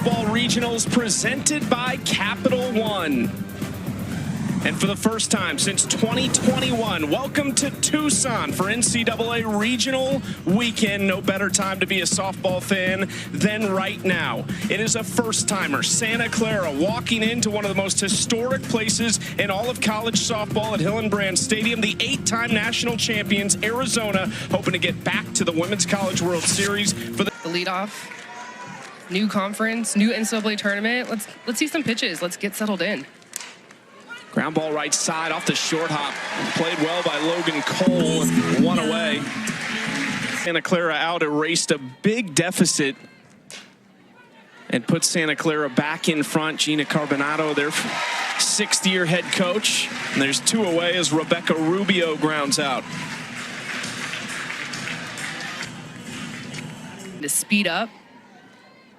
Softball Regionals presented by Capital One. And for the first time since 2021, welcome to Tucson for NCAA Regional Weekend. No better time to be a softball fan than right now. It is a first-timer, Santa Clara, walking into one of the most historic places in all of college softball at Hillenbrand Stadium. The 8-time national champions, Arizona, hoping to get back to the Women's College World Series for the leadoff. New conference, new NCAA tournament. Let's see some pitches. Let's get settled in. Ground ball right side off the short hop. Played well by Logan Cole. One away. Santa Clara out, erased a big deficit and put Santa Clara back in front. Gina Carbonado, their sixth-year head coach. And there's two away as Rebecca Rubio grounds out. To speed up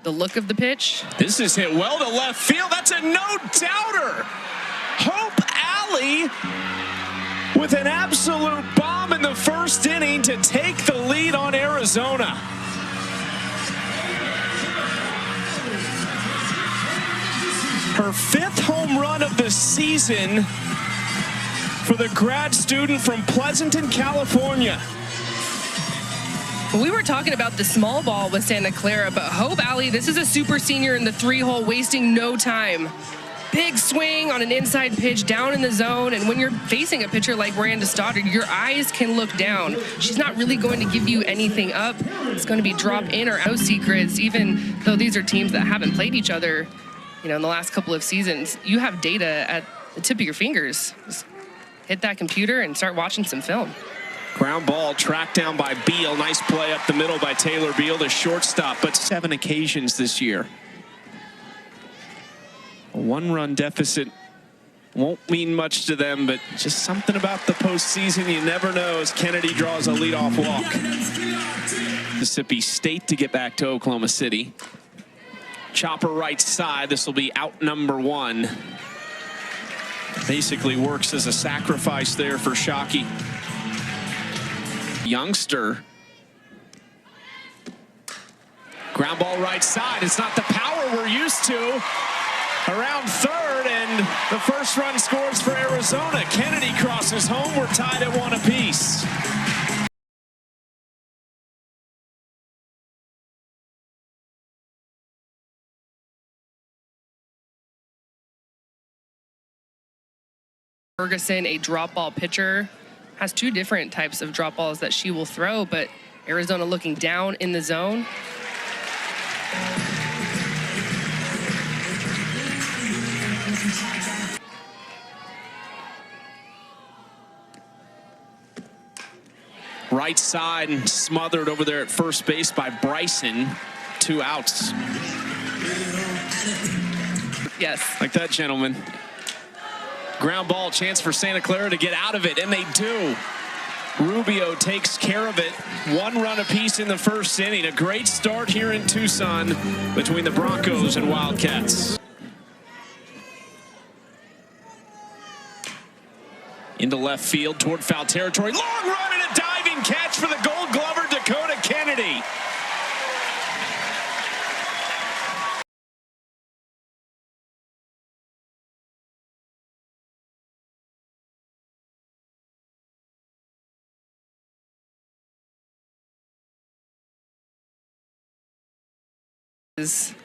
the look of the pitch. This is hit well to left field. That's a no-doubter. Hope Alley with an absolute bomb in the first inning to take the lead on Arizona. Her 5th home run of the season for the grad student from Pleasanton, California. We were talking about the small ball with Santa Clara, but Hope Alley, this is a super senior in the 3-hole, wasting no time. Big swing on an inside pitch down in the zone, and when you're facing a pitcher like Miranda Stoddard, your eyes can look down. She's not really going to give you anything up. It's going to be drop in or out secrets, even though these are teams that haven't played each other, in the last couple of seasons. You have data at the tip of your fingers. Just hit that computer and start watching some film. Ground ball tracked down by Beal. Nice play up the middle by Taylor Beal, the shortstop, but 7 occasions this year. A 1-run deficit won't mean much to them, but just something about the postseason. You never know as Kennedy draws a leadoff walk. Mississippi State to get back to Oklahoma City. Chopper right side. This will be out number 1. Basically works as a sacrifice there for Shockey. Youngster. Ground ball right side. It's not the power we're used to. Around third, and the first run scores for Arizona. Kennedy crosses home. We're tied at 1 apiece. Ferguson, a drop ball pitcher, has 2 different types of drop balls that she will throw, but Arizona looking down in the zone. Right side and smothered over there at first base by Bryson. 2 outs. Yes. Like that, gentlemen. Ground ball, chance for Santa Clara to get out of it, and they do. Rubio takes care of it. 1 run apiece in the first inning. A great start here in Tucson between the Broncos and Wildcats. Into left field toward foul territory. Long run and a diving catch for the Gold Glover, Dakota Kennedy. Is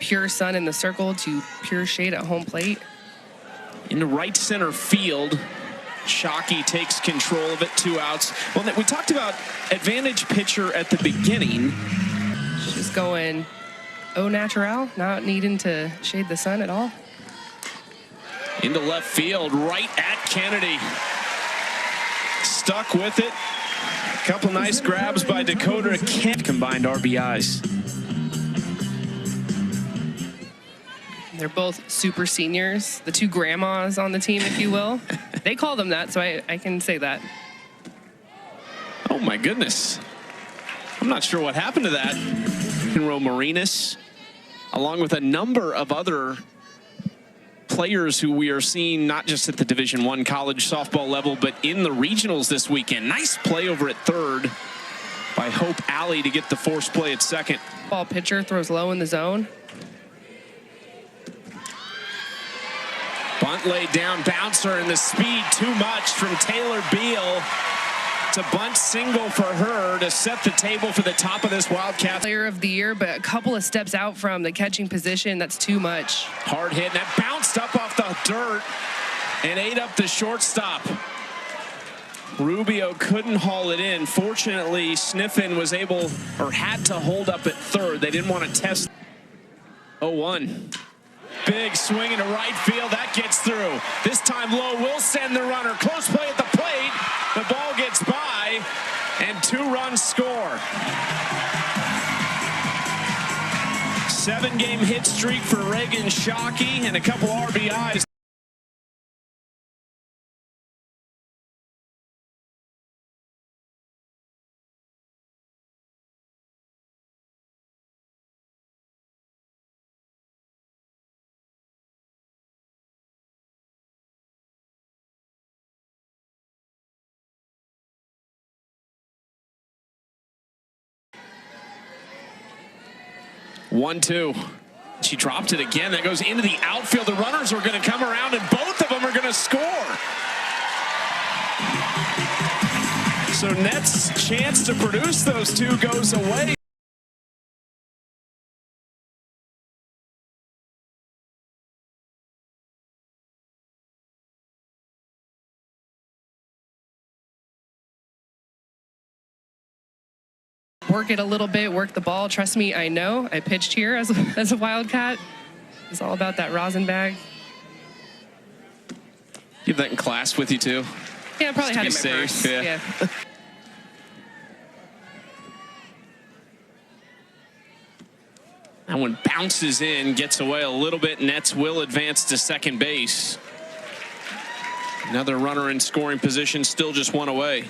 pure sun in the circle to pure shade at home plate. Into right center field. Shockey takes control of it, 2 outs. Well, we talked about advantage pitcher at the beginning. She's going au natural, not needing to shade the sun at all. Into left field, right at Kennedy. Stuck with it. A couple nice grabs by Dakota Kennedy. Combined RBIs. They're both super seniors, the 2 grandmas on the team, if you will. They call them that, so I can say that. Oh, my goodness. I'm not sure what happened to that. Marinas, along with a number of other players who we are seeing not just at the Division I college softball level, but in the regionals this weekend. Nice play over at third by by Hope Alley to get the force play at second. Ball pitcher throws low in the zone. Bunt laid down, bouncer, and the speed too much from Taylor Beal. It's a bunt single for her to set the table for the top of this Wildcat. Player of the year, but a couple of steps out from the catching position. That's too much. Hard hit, and that bounced up off the dirt and ate up the shortstop. Rubio couldn't haul it in. Fortunately, Sniffen was able, or had to hold up at third. They didn't want to test. 0-1. Big swing into right field. That gets through. This time Lowe will send the runner. Close play at the plate. The ball gets by, and 2 runs score. 7-game hit streak for Reagan Shockey and a couple RBIs. One, two. She dropped it again. That goes into the outfield. The runners are going to come around, and both of them are going to score. So Nets' chance to produce those 2 goes away. Work it a little bit, work the ball. Trust me, I know. I pitched here as a Wildcat. It's all about that rosin bag. You have that in class with you too? Yeah, I probably had it in my purse. Yeah. That one bounces in, gets away a little bit. Nets will advance to second base. Another runner in scoring position, still just 1 away.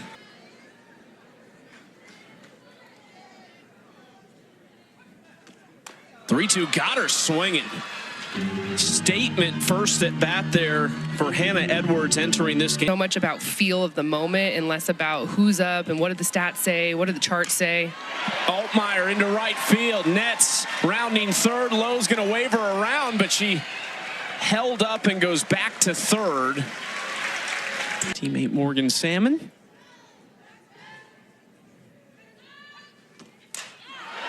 3-2, got her swinging. Statement first at bat there for Hannah Edwards entering this game. So much about feel of the moment and less about who's up and what did the stats say, what did the charts say. Altmaier into right field. Nets rounding third. Lowe's going to wave her around, but she held up and goes back to third. Teammate Morgan Salmon.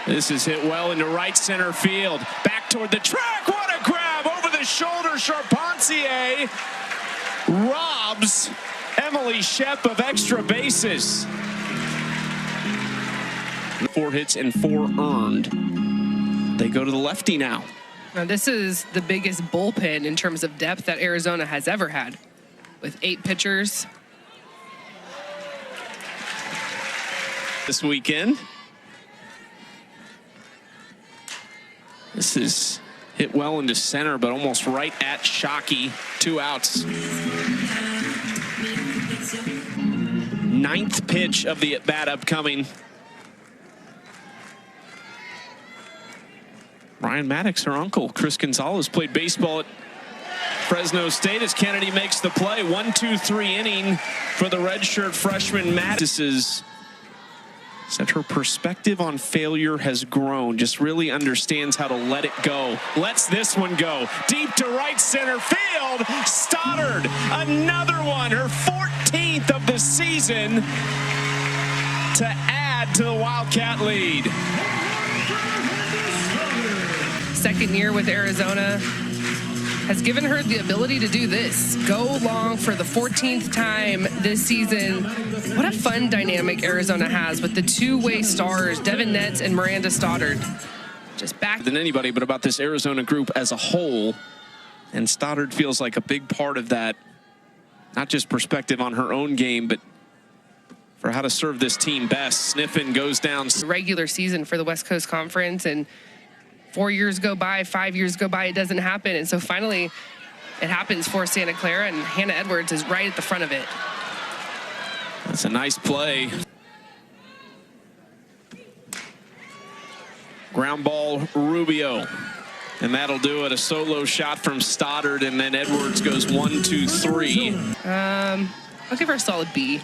This is hit well into right center field. Back toward the track. What a grab over the shoulder. Charpentier robs Emily Shep of extra bases. 4 hits and 4 earned. They go to the lefty now. Now this is the biggest bullpen in terms of depth that Arizona has ever had, with 8 pitchers. This weekend. This is hit well into center, but almost right at Shockey. 2 outs. 9th pitch of the at-bat upcoming. Ryan Maddox, her uncle, Chris Gonzalez, played baseball at Fresno State as Kennedy makes the play. 1-2-3 inning for the redshirt freshman Maddox. Said her perspective on failure has grown, just really understands how to let it go. Lets this one go deep to right center field. Stoddard, another one, her 14th of the season to add to the Wildcat lead. Second year with Arizona has given her the ability to do this. Go long for the 14th time this season. What a fun dynamic Arizona has with the 2-way stars, Devin Netz and Miranda Stoddard. Just back than anybody, but about this Arizona group as a whole. And Stoddard feels like a big part of that, not just perspective on her own game, but for how to serve this team best. Sniffen goes down. Regular season for the West Coast Conference, and 4 years go by, 5 years go by, it doesn't happen. And so finally it happens for Santa Clara, and Hannah Edwards is right at the front of it. That's a nice play. Ground ball, Rubio. And that'll do it. A solo shot from Stoddard, and then Edwards goes 1, 2, 3. I'll give her a solid B.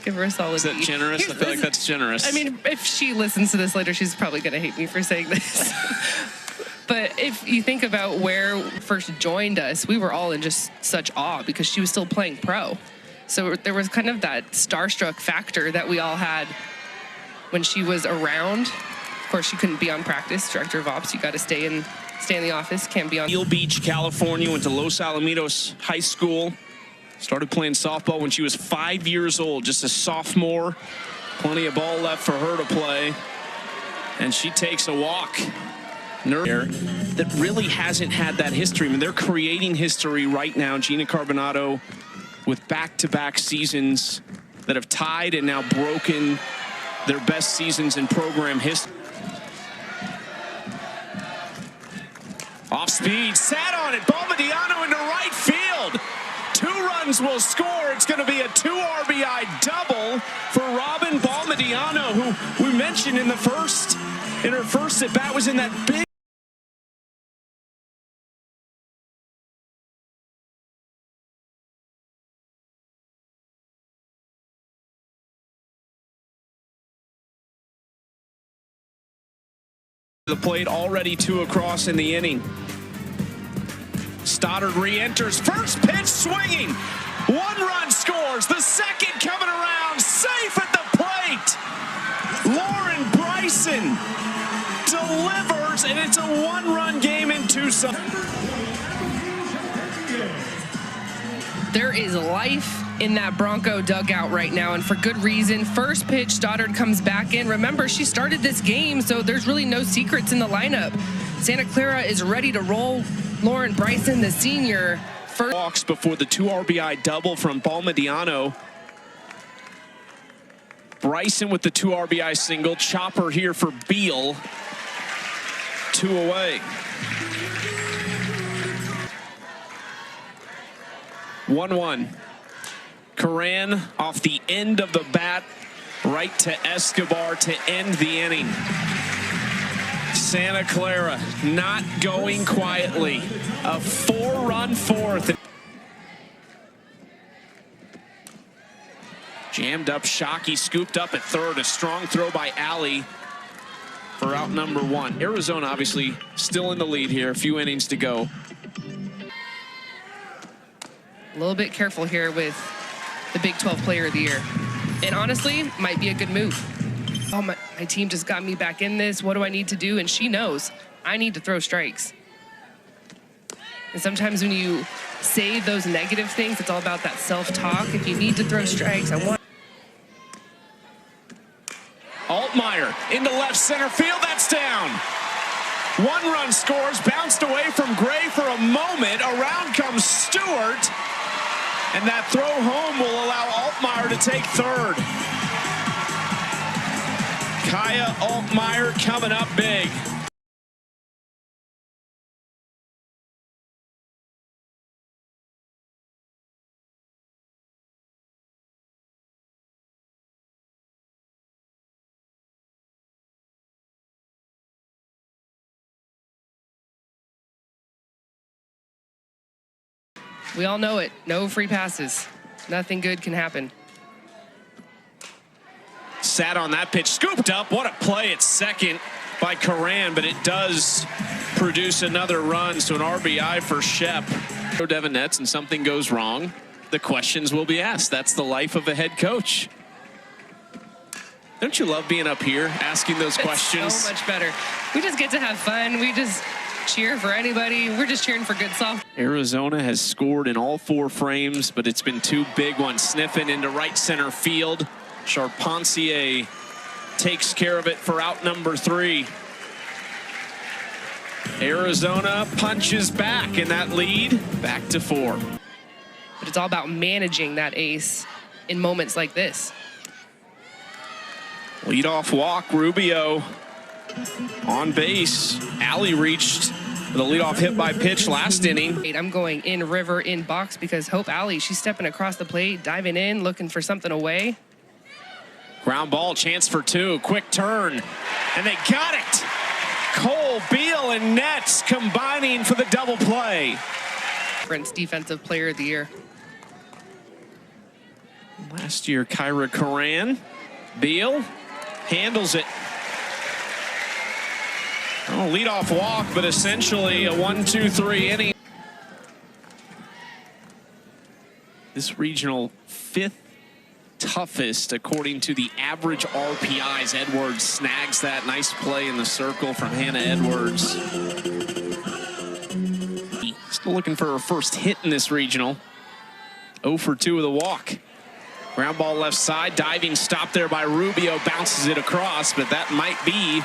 Give her a solid Is that B. generous? I feel like that's generous. I mean, if she listens to this later, she's probably going to hate me for saying this. But if you think about where first joined us, we were all in just such awe because she was still playing pro. So there was kind of that starstruck factor that we all had when she was around. Of course, she couldn't be on practice. Director of Ops, you got to stay in the office. Can't be on. Seal Beach, California. Went to Los Alamitos High School. Started playing softball when she was 5 years old, just a sophomore. Plenty of ball left for her to play. And she takes a walk. That really hasn't had that history. I mean, they're creating history right now. Gina Carbonado with back-to-back seasons that have tied and now broken their best seasons in program history. Off speed, sat on it. Balmediano into right field. 2 runs will score. It's going to be a 2 RBI double for Robin Balmediano, who we mentioned in her first at bat was in that big. The plate, already 2 across in the inning. Stoddard re-enters, first pitch swinging, 1 run scores, the second coming around, safe at the plate. Lauren Bryson delivers, and it's a 1-run game in Tucson. There is life in that Bronco dugout right now, and for good reason. First pitch, Stoddard comes back in. Remember, she started this game, so there's really no secrets in the lineup. Santa Clara is ready to roll. Lauren Bryson, the senior. First walks before the 2 RBI double from Balmediano. Bryson with the 2 RBI single. Chopper here for Beal. 2 away. 1-1. Coran off the end of the bat, right to Escobar to end the inning. Santa Clara not going quietly. A 4-run fourth. Jammed up, Shockey scooped up at third. A strong throw by Alley for out number 1. Arizona obviously still in the lead here. A few innings to go. A little bit careful here with the Big 12 Player of the Year. And honestly, might be a good move. Oh, my team just got me back in this. What do I need to do? And she knows I need to throw strikes. And sometimes when you say those negative things, it's all about that self-talk. If you need to throw strikes, I want. Altmaier into left center field. That's down. 1 run scores, bounced away from Gray for a moment. Around comes Stewart. And that throw home will allow Altmaier to take third. Kaya Altmaier coming up big. We all know it. No free passes. Nothing good can happen. Sat on that pitch, scooped up. What a play at second by Coran, but it does produce another run, so an RBI for Shep. Devin Nets and something goes wrong, the questions will be asked. That's the life of a head coach. Don't you love being up here asking those questions? So much better. We just get to have fun. We just cheer for anybody. We're just cheering for good softball. Arizona has scored in all 4 frames, but it's been 2 big ones. Sniffing into right center field. Charpentier takes care of it for out number 3. Arizona punches back in that lead, back to 4. But it's all about managing that ace in moments like this. Leadoff walk, Rubio on base. Alley reached the leadoff hit by pitch last inning. I'm going in river, in box, because Hope Alley, she's stepping across the plate, diving in, looking for something away. Ground ball, chance for 2, quick turn, and they got it. Cole, Beal, and Nets combining for the double play. Defensive Player of the Year. Last year, Clara Karan. Beal handles it. Oh, leadoff walk, but essentially a 1-2-3 inning. This regional 5th toughest according to the average RPIs. Edwards snags that. Nice play in the circle from Hannah Edwards. Still looking for her first hit in this regional. 0 for 2 with a walk. Ground ball left side, diving stop there by Rubio, bounces it across, but that might be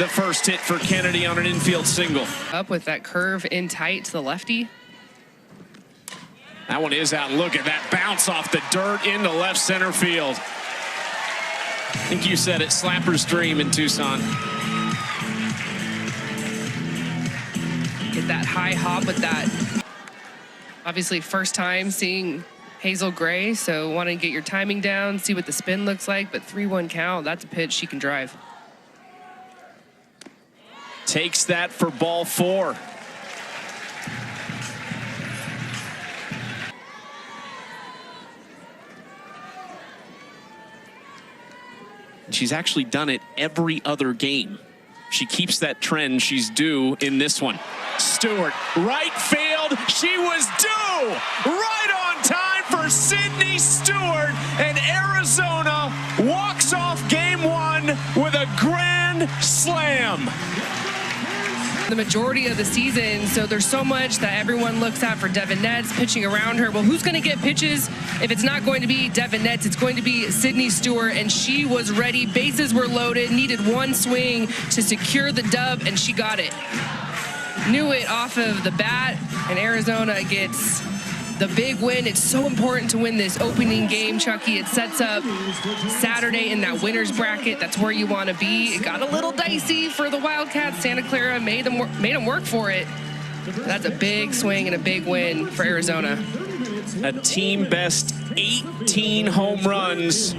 the first hit for Kennedy on an infield single. Up with that curve in tight to the lefty. That one is out. Look at that bounce off the dirt into left center field. I think you said it, slapper's dream in Tucson. Get that high hop with that. Obviously first time seeing Hazel Gray, so want to get your timing down, see what the spin looks like, but 3-1 count, that's a pitch she can drive. Takes that for ball 4. She's actually done it every other game. She keeps that trend. She's due in this one. Stewart, right field. She was due right on time for Sydney Stewart, and Arizona walks off game 1 with a grand slam. The majority of the season, so there's so much that everyone looks at for Devin Netz pitching around her. Well, who's going to get pitches? If it's not going to be Devin Netz, it's going to be Sydney Stewart, and she was ready. Bases were loaded, needed one swing to secure the dub, and she got it. Knew it off of the bat, and Arizona gets the big win. It's so important to win this opening game, Chucky. It sets up Saturday in that winner's bracket. That's where you want to be. It got a little dicey for the Wildcats. Santa Clara made them work for it. That's a big swing and a big win for Arizona. A team best 18 home runs